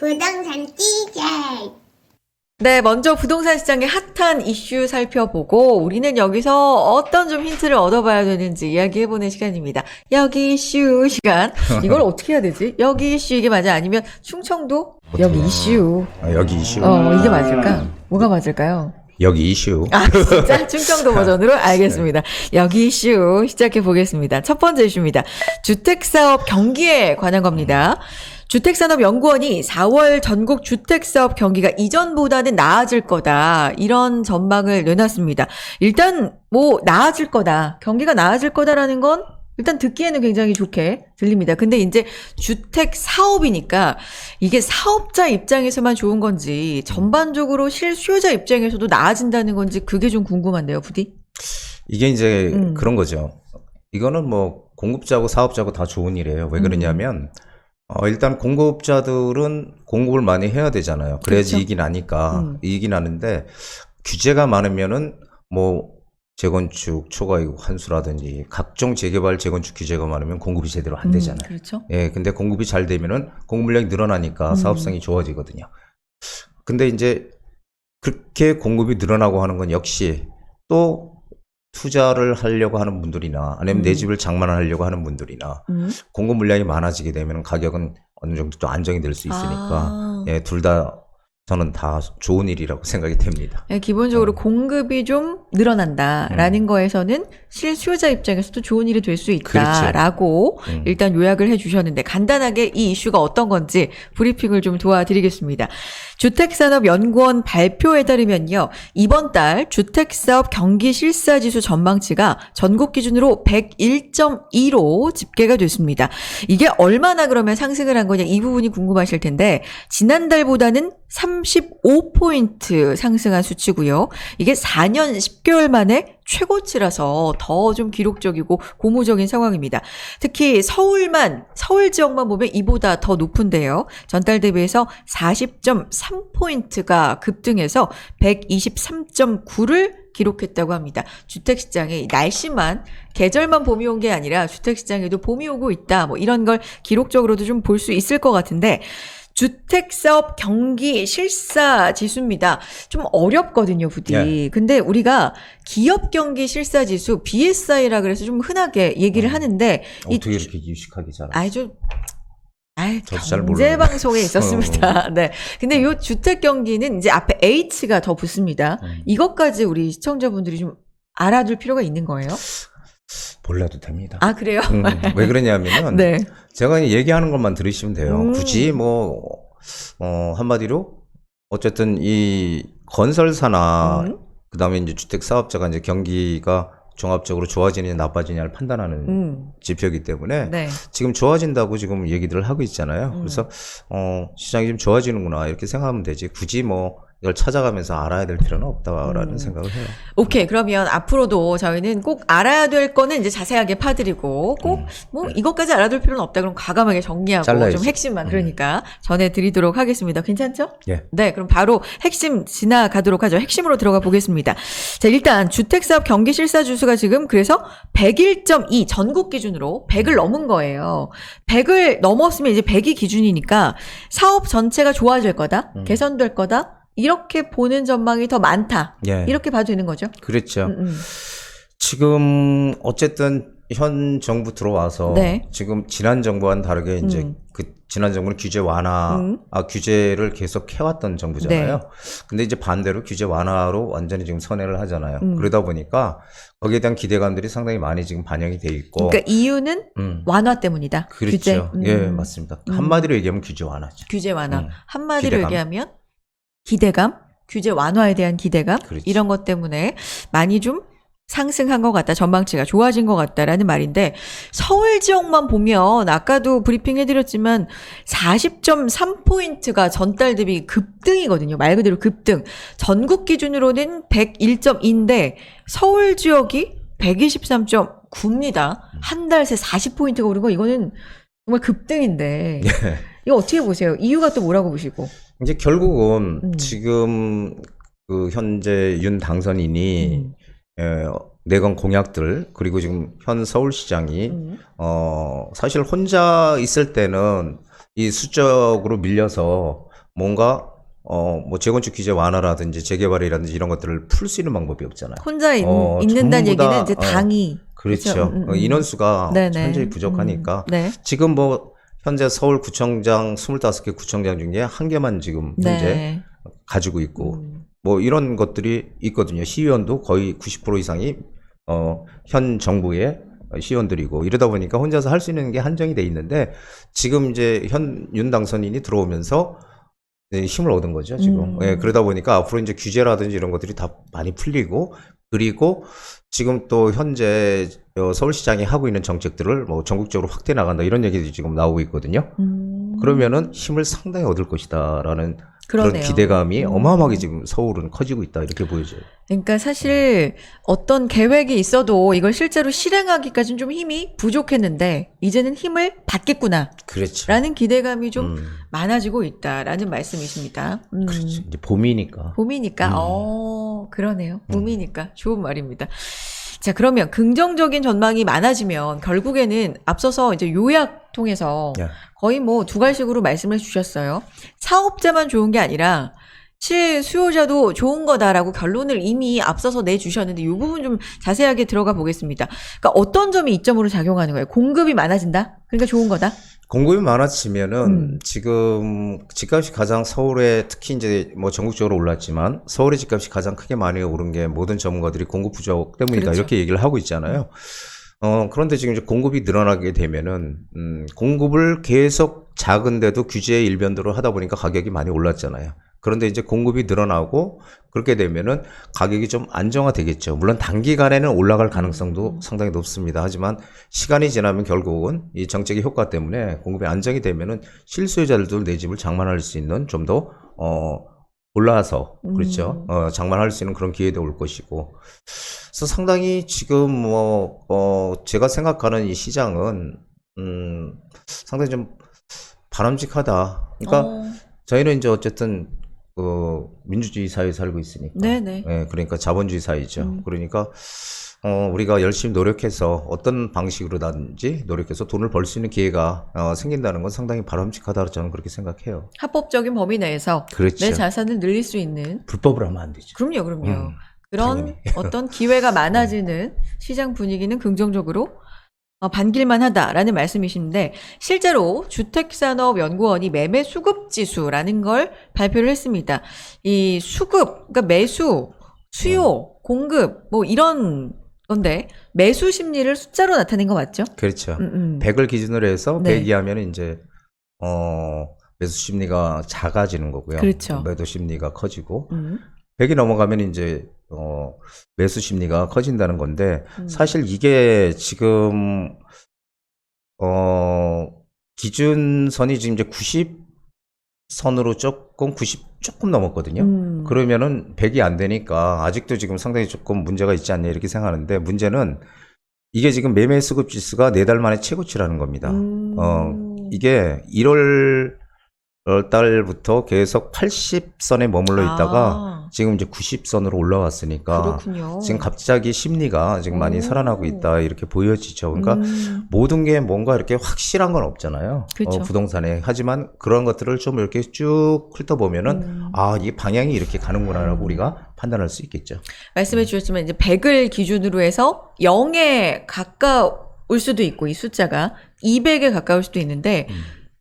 부동산 DJ. 네, 먼저 부동산 시장의 핫한 이슈 살펴보고 우리는 여기서 어떤 좀 힌트를 얻어봐야 되는지 이야기해보는 시간입니다. 여기 이슈 시간. 이걸 어떻게 해야 되지? 여기 이슈 이게 맞아? 아니면 충청도? 여기 이슈. 여기 이슈. 이게 맞을까? 뭐가 맞을까요? 여기 이슈. 아, 진짜? 충청도 버전으로? 알겠습니다. 여기 이슈 시작해 보겠습니다. 첫 번째 이슈입니다. 주택사업 경기에 관한 겁니다. 주택산업연구원이 4월 전국 주택사업 경기가 이전보다는 나아질 거다. 이런 전망을 내놨습니다. 일단 나아질 거다. 경기가 나아질 거다라는 건 일단 듣기에는 굉장히 좋게 들립니다. 근데 이제 주택 사업이니까 이게 사업자 입장에서만 좋은 건지 전반적으로 실수요자 입장에서도 나아진다는 건지 그게 좀 궁금한데요, 부디? 이게 이제 그런 거죠. 이거는 공급자고 사업자고 다 좋은 일이에요. 왜 그러냐면 일단 공급자들은 공급을 많이 해야 되잖아요. 그래야지 그렇죠. 이익이 나니까. 이익이 나는데 규제가 많으면은 재건축, 초과이익 환수라든지 각종 재개발, 재건축 규제가 많으면 공급이 제대로 안 되잖아요. 그렇죠. 예, 근데 공급이 잘 되면은 공급 물량이 늘어나니까 사업성이 좋아지거든요. 근데 이제 그렇게 공급이 늘어나고 하는 건 역시 또 투자를 하려고 하는 분들이나 아니면 내 집을 장만하려고 하는 분들이나 공급 물량이 많아지게 되면 가격은 어느 정도 또 안정이 될 수 있으니까 예, 둘 다 저는 다 좋은 일이라고 생각이 됩니다. 네, 기본적으로 공급이 좀 늘어난다라는 거에서는 실수요자 입장에서도 좋은 일이 될 수 있다라고 일단 요약을 해주셨는데 간단하게 이 이슈가 어떤 건지 브리핑을 좀 도와드리겠습니다. 주택산업연구원 발표에 따르면요. 이번 달 주택사업 경기실사지수 전망치가 전국 기준으로 101.2로 집계가 됐습니다. 이게 얼마나 그러면 상승을 한 거냐 이 부분이 궁금하실 텐데 지난달보다는 35포인트 상승한 수치고요. 이게 4년 10개월 만에 최고치라서 더 좀 기록적이고 고무적인 상황입니다. 특히 서울 지역만 보면 이보다 더 높은데요. 전달 대비해서 40.3포인트가 급등해서 123.9를 기록했다고 합니다. 주택시장에 날씨만 계절만 봄이 온 게 아니라 주택시장에도 봄이 오고 있다. 이런 걸 기록적으로도 좀 볼 수 있을 것 같은데 주택사업 경기 실사 지수입니다. 좀 어렵거든요, 부디. 네. 근데 우리가 기업 경기 실사 지수 BSI라 그래서 좀 흔하게 얘기를 하는데 어떻게 이렇게 유식하게 잘 저도 잘 경제 모르는데. 방송에 있었습니다. 네. 근데 요 주택 경기는 이제 앞에 H가 더 붙습니다. 이것까지 우리 시청자분들이 좀 알아둘 필요가 있는 거예요? 몰라도 됩니다. 아, 그래요? 왜 그러냐면 네. 제가 얘기하는 것만 들으시면 돼요. 굳이 한마디로 어쨌든 이 건설사나 그다음에 이제 주택 사업자가 이제 경기가 종합적으로 좋아지느냐 나빠지느냐를 판단하는 지표이기 때문에 네. 지금 좋아진다고 지금 얘기들을 하고 있잖아요. 그래서 시장이 좀 좋아지는구나 이렇게 생각하면 되지. 굳이 이걸 찾아가면서 알아야 될 필요는 없다라는 생각을 해요. 오케이. 그러면 앞으로도 저희는 꼭 알아야 될 거는 이제 자세하게 파드리고 꼭 이것까지 알아둘 필요는 없다. 그럼 과감하게 정리하고 잘라야지. 좀 핵심만 그러니까 전해드리도록 하겠습니다. 괜찮죠? 예. 네. 그럼 바로 핵심 지나가도록 하죠. 핵심으로 들어가 보겠습니다. 자, 일단 주택사업 경기실사지수가 지금 그래서 101.2 전국 기준으로 100을 넘은 거예요. 100을 넘었으면 이제 100이 기준이니까 사업 전체가 좋아질 거다. 개선될 거다. 이렇게 보는 전망이 더 많다. 예. 이렇게 봐도 되는 거죠? 그렇죠. 지금 어쨌든 현 정부 들어와서 네. 지금 지난 정부와는 다르게 이제 지난 정부는 규제 규제를 계속 해왔던 정부잖아요. 네. 근데 이제 반대로 규제 완화로 완전히 지금 선회를 하잖아요. 그러다 보니까 거기에 대한 기대감들이 상당히 많이 지금 반영이 돼 있고. 그러니까 이유는 완화 때문이다. 그렇죠. 규제. 예, 맞습니다. 한마디로 얘기하면 규제 완화죠. 규제 완화. 한마디로 기대감. 얘기하면 기대감, 규제 완화에 대한 기대감, 그렇죠. 이런 것 때문에 많이 좀 상승한 것 같다. 전망치가 좋아진 것 같다라는 말인데 서울 지역만 보면 아까도 브리핑 해드렸지만 40.3포인트가 전달 대비 급등이거든요. 말 그대로 급등. 전국 기준으로는 101.2인데 서울 지역이 123.9입니다. 한 달 새 40포인트가 오른 거 이거는 정말 급등인데 이거 어떻게 보세요? 이유가 또 뭐라고 보시고? 이제 결국은 지금 그 현재 윤 당선인이 내건 공약들 그리고 지금 현 서울시장이 사실 혼자 있을 때는 이 수적으로 밀려서 뭔가 뭐 재건축 규제 완화라든지 재개발이라든지 이런 것들을 풀 수 있는 방법이 없잖아요. 혼자 있는다는 전부 다, 얘기는 이제 당이 그렇죠. 인원수가 네네. 현저히 부족하니까 네. 지금 뭐 현재 서울구청장 25개 구청장 중에 한 개만 지금 현재 네. 가지고 있고 뭐 이런 것들이 있거든요. 시의원도 거의 90% 이상이 현 정부의 시의원들이고 이러다 보니까 혼자서 할 수 있는 게 한정이 돼 있는데 지금 이제 윤 당선인이 들어오면서 힘을 얻은 거죠, 지금. 예, 그러다 보니까 앞으로 이제 규제라든지 이런 것들이 다 많이 풀리고, 그리고 지금 또 현재 서울시장이 하고 있는 정책들을 뭐 전국적으로 확대해 나간다 이런 얘기들이 지금 나오고 있거든요. 그러면은 힘을 상당히 얻을 것이다라는 그런 그러네요. 기대감이 어마어마하게 지금 서울은 커지고 있다 이렇게 보여져요. 그러니까 사실 어떤 계획이 있어도 이걸 실제로 실행하기까지는 좀 힘이 부족했는데 이제는 힘을 받겠구나. 그렇죠. 라는 기대감이 좀 많아지고 있다라는 말씀이십니다. 그렇죠. 이제 봄이니까. 봄이니까, 그러네요. 봄이니까. 좋은 말입니다. 자, 그러면 긍정적인 전망이 많아지면 결국에는 앞서서 이제 요약 통해서 예. 거의 뭐 두 가지식으로 말씀을 주셨어요. 사업자만 좋은 게 아니라 실수요자도 좋은 거다라고 결론을 이미 앞서서 내주셨는데 이 부분 좀 자세하게 들어가 보겠습니다. 그러니까 어떤 점이 이점으로 작용하는 거예요? 공급이 많아진다? 그러니까 좋은 거다? 공급이 많아지면은 지금 집값이 가장 서울에 특히 이제 뭐 전국적으로 올랐지만 서울의 집값이 가장 크게 많이 오른 게 모든 전문가들이 공급 부족 때문이다 그렇죠. 이렇게 얘기를 하고 있잖아요. 그런데 지금 이제 공급이 늘어나게 되면은 공급을 계속 작은데도 규제의 일변도로 하다 보니까 가격이 많이 올랐잖아요. 그런데 이제 공급이 늘어나고 그렇게 되면은 가격이 좀 안정화되겠죠. 물론 단기간에는 올라갈 가능성도 상당히 높습니다. 하지만 시간이 지나면 결국은 이 정책의 효과 때문에 공급이 안정이 되면은 실수요자들도 내 집을 장만할 수 있는 좀 더 올라서 그렇죠. 장만할 수 있는 그런 기회도 올 것이고. 그래서 상당히 지금 제가 생각하는 이 시장은 상당히 좀 바람직하다. 그러니까 저희는 이제 어쨌든 민주주의 사회에 살고 있으니까. 네네. 예, 그러니까 자본주의 사회죠. 그러니까 우리가 열심히 노력해서 어떤 방식으로든지 노력해서 돈을 벌 수 있는 기회가 생긴다는 건 상당히 바람직하다고 저는 그렇게 생각해요. 합법적인 범위 내에서 그렇죠. 내 자산을 늘릴 수 있는 불법으로 하면 안 되죠. 그럼요. 그런 당연히. 어떤 기회가 많아지는 시장 분위기는 긍정적으로 반길만 하다라는 말씀이신데 실제로 주택산업연구원이 매매 수급 지수라는 걸 발표를 했습니다. 이 수급, 그러니까 매수, 수요, 공급 뭐 이런 건데 매수 심리를 숫자로 나타낸 거 맞죠? 그렇죠. 100을 기준으로 해서 네. 100이 하면 이제 매수 심리가 작아지는 거고요. 그렇죠. 매도 심리가 커지고 100이 넘어가면 이제 매수 심리가 커진다는 건데 사실 이게 지금 기준선이 지금 이제 90선으로 조금 넘었거든요. 그러면은 100이 안 되니까 아직도 지금 상당히 조금 문제가 있지 않냐 이렇게 생각하는데 문제는 이게 지금 매매 수급 지수가 4달 만에 최고치라는 겁니다. 이게 1월 달부터 계속 80선에 머물러 있다가 지금 이제 90선으로 올라왔으니까 그렇군요. 지금 갑자기 심리가 지금 많이 살아나고 있다 이렇게 보여지죠. 그러니까 모든 게 뭔가 이렇게 확실한 건 없잖아요. 그렇죠. 부동산에. 하지만 그런 것들을 좀 이렇게 쭉 훑어보면은 이 방향이 이렇게 가는구나라고 우리가 판단할 수 있겠죠. 말씀해 주셨지만 이제 100을 기준으로 해서 0에 가까울 수도 있고 이 숫자가 200에 가까울 수도 있는데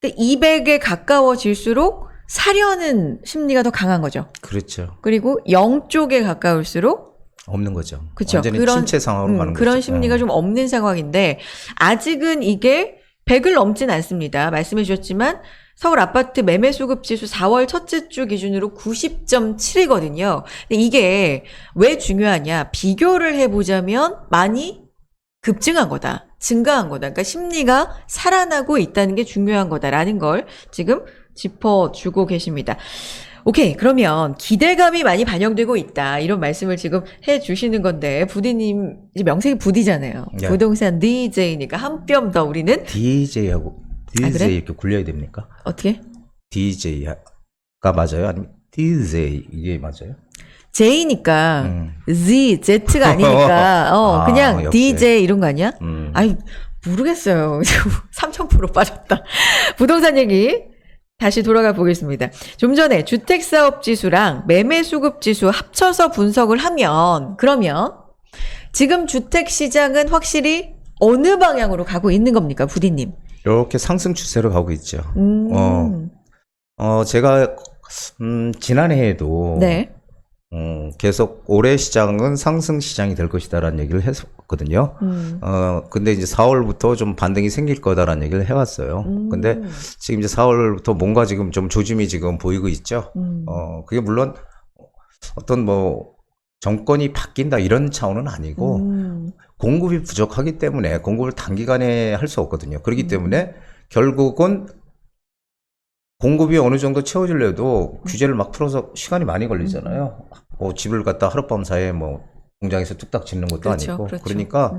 200에 가까워질수록 사려는 심리가 더 강한 거죠. 그렇죠. 그리고 0 쪽에 가까울수록 없는 거죠. 그쵸. 완전히 침체 상황으로 가는 거죠. 그런 심리가 좀 없는 상황인데 아직은 이게 100을 넘진 않습니다. 말씀해 주셨지만 서울 아파트 매매 수급 지수 4월 첫째 주 기준으로 90.7이거든요. 근데 이게 왜 중요하냐? 비교를 해보자면 많이 급증한 거다. 증가한 거다. 그러니까 심리가 살아나고 있다는 게 중요한 거다라는 걸 지금 짚어주고 계십니다. 오케이. 그러면 기대감이 많이 반영되고 있다. 이런 말씀을 지금 해 주시는 건데 부디님 이제 명색이 부디잖아요. 네. 부동산 DJ니까 한 뼘 더 우리는 DJ하고 DJ 그래? 이렇게 굴려야 됩니까? 어떻게? DJ가 맞아요? 아니면 DJ 이게 맞아요? J니까 Z가 아니니까 그냥 역시. DJ 이런 거 아니야? 아니 모르겠어요. 3000% 빠졌다. 부동산 얘기 다시 돌아가 보겠습니다. 좀 전에 주택사업지수랑 매매수급지수 합쳐서 분석을 하면, 그러면 지금 주택시장은 확실히 어느 방향으로 가고 있는 겁니까, 부디님? 이렇게 상승 추세로 가고 있죠. 제가 지난해에도 네. 계속 올해 시장은 상승 시장이 될 것이다라는 얘기를 했었거든요. 근데 이제 4월부터 좀 반등이 생길 거다라는 얘기를 해왔어요. 근데 지금 이제 4월부터 뭔가 지금 좀 조짐이 지금 보이고 있죠. 그게 물론 어떤 뭐 정권이 바뀐다 이런 차원은 아니고 공급이 부족하기 때문에 공급을 단기간에 할 수 없거든요. 그렇기 때문에 결국은 공급이 어느 정도 채워지려도 규제를 막 풀어서 시간이 많이 걸리잖아요. 뭐 집을 갖다 하룻밤 사이에 뭐 공장에서 뚝딱 짓는 것도 그렇죠, 아니고. 그렇죠. 그러니까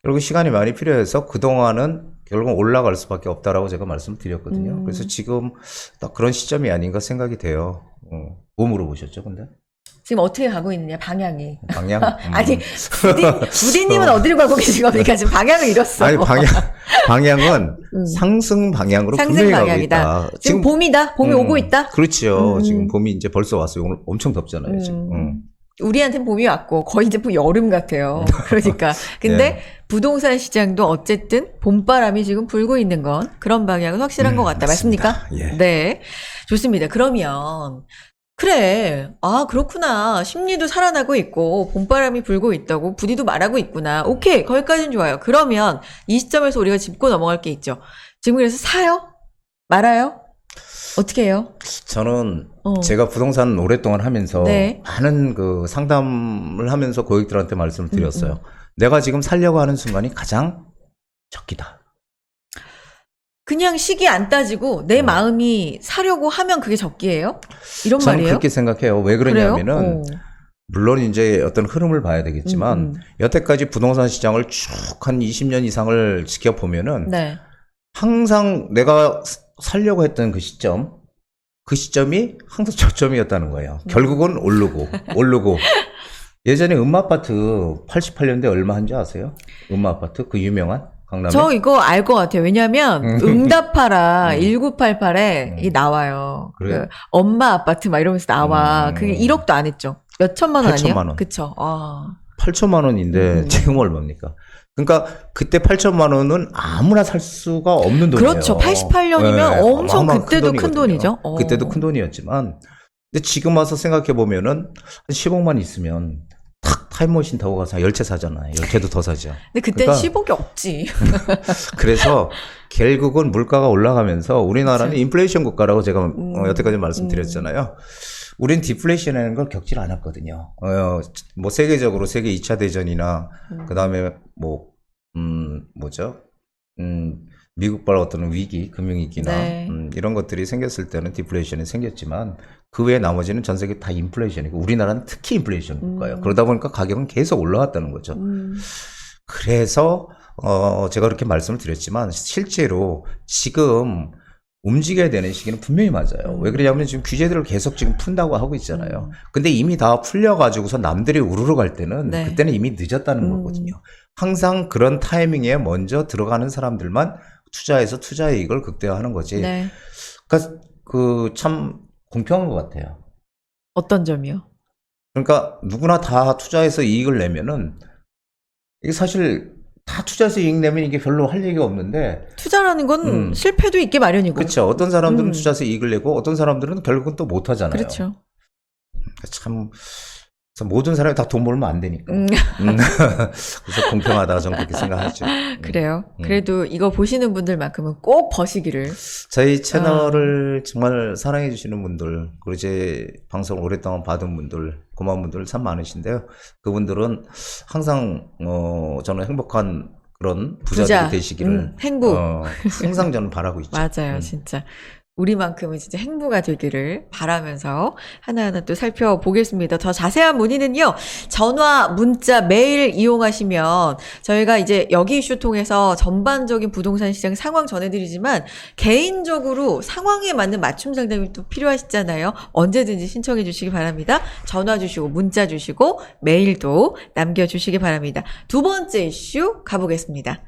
결국 시간이 많이 필요해서 그동안은 결국은 올라갈 수밖에 없다라고 제가 말씀을 드렸거든요. 그래서 지금 딱 그런 시점이 아닌가 생각이 돼요. 뭐 물어보셨죠, 근데? 지금 어떻게 가고 있느냐, 방향이. 방향? 아니, 부디님은 어디로 가고 계신 겁니까? 지금 방향을 잃었어. 아니, 방향은 상승 방향으로 상승 분명히 가고 방향이다. 있다. 지금 봄이다? 봄이 오고 있다? 그렇죠. 지금 봄이 이제 벌써 왔어요. 오늘 엄청 덥잖아요, 지금. 우리한테는 봄이 왔고 거의 이제 여름 같아요. 그러니까. 근데 네. 부동산 시장도 어쨌든 봄바람이 지금 불고 있는 건 그런 방향은 확실한 것 같다. 맞습니까? 예. 네. 좋습니다. 그러면 그래. 아, 그렇구나. 심리도 살아나고 있고 봄바람이 불고 있다고 부디도 말하고 있구나. 오케이. 거기까지는 좋아요. 그러면 이 시점에서 우리가 짚고 넘어갈 게 있죠. 지금 그래서 사요? 말아요? 어떻게 해요? 저는 제가 부동산 오랫동안 하면서 네. 많은 그 상담을 하면서 고객들한테 말씀을 드렸어요. 내가 지금 살려고 하는 순간이 가장 적기다. 그냥 시기 안 따지고 내 마음이 사려고 하면 그게 적기예요? 이런 저는 말이에요? 그렇게 생각해요. 왜 그러냐면은 물론 이제 어떤 흐름을 봐야 되겠지만 여태까지 부동산 시장을 쭉 한 20년 이상을 지켜보면은 네. 항상 내가 살려고 했던 그 시점이 항상 저점이었다는 거예요. 결국은 오르고. 예전에 음마아파트 88년대 얼마 한지 아세요? 음마아파트 그 유명한 강남에? 저 이거 알 것 같아요. 왜냐면 응답하라 1988에 이 나와요. 그래요? 그 엄마 아파트 막 이러면서 나와. 그게 1억도 안 했죠. 몇 천만 원 아니에요? 8천만 원. 그쵸. 아. 8천만 원인데 지금 얼마입니까? 그러니까 그때 8천만 원은 아무나 살 수가 없는 돈이에요. 그렇죠. 88년이면 엄청 어마어마한 그때도 큰 돈이거든요. 돈이죠. 그때도 큰 돈이었지만 근데 지금 와서 생각해 보면은 한 10억만 있으면 탁 타임머신 타고 가서 10채 사잖아요. 10채도 더 사죠. 근데 그때 그러니까 10억이 없지. 그래서 결국은 물가가 올라가면서 우리나라는 그렇죠. 인플레이션 국가라고 제가 여태까지 말씀드렸잖아요. 우린 디플레이션이라는 걸 겪질 않았거든요. 뭐 세계적으로 세계 2차 대전이나 그다음에 뭐 미국발 어떤 위기, 금융위기나 네. 이런 것들이 생겼을 때는 디플레이션이 생겼지만 그 외에 나머지는 전 세계 다 인플레이션이고 우리나라는 특히 인플레이션 국가예요. 그러다 보니까 가격은 계속 올라갔다는 거죠. 그래서 제가 그렇게 말씀을 드렸지만 실제로 지금 움직여야 되는 시기는 분명히 맞아요. 왜 그러냐면 지금 규제들을 계속 지금 푼다고 하고 있잖아요. 근데 이미 다 풀려가지고서 남들이 우르르 갈 때는 네. 그때는 이미 늦었다는 거거든요. 항상 그런 타이밍에 먼저 들어가는 사람들만 투자해서 투자의 이익을 극대화하는 거지. 네. 그러니까 그 참 공평한 것 같아요. 어떤 점이요? 그러니까 누구나 다 투자해서 이익을 내면은 이게 사실 다 투자해서 이익 내면 이게 별로 할 얘기가 없는데 투자라는 건 실패도 있게 마련이고. 그렇죠. 어떤 사람들은 투자해서 이익을 내고 어떤 사람들은 결국은 또 못 하잖아요. 그렇죠. 참 그래서 모든 사람이 다 돈 벌면 안 되니까. 그래서 공평하다 저는 그렇게 생각하죠. 그래요. 그래도 이거 보시는 분들만큼은 꼭 버시기를. 저희 채널을 정말 사랑해 주시는 분들, 그리고 제 방송을 오랫동안 받은 분들, 고마운 분들 참 많으신데요. 그분들은 항상 저는 행복한 그런 부자들이 되시기를 행복. 항상 저는 바라고 있죠. 맞아요, 진짜. 우리만큼은 진짜 행보가 되기를 바라면서 하나하나 또 살펴보겠습니다. 더 자세한 문의는요, 전화, 문자, 메일 이용하시면 저희가 이제 여기 이슈 통해서 전반적인 부동산 시장 상황 전해드리지만 개인적으로 상황에 맞는 맞춤 상담이 또 필요하시잖아요. 언제든지 신청해 주시기 바랍니다. 전화 주시고 문자 주시고 메일도 남겨주시기 바랍니다. 두 번째 이슈 가보겠습니다.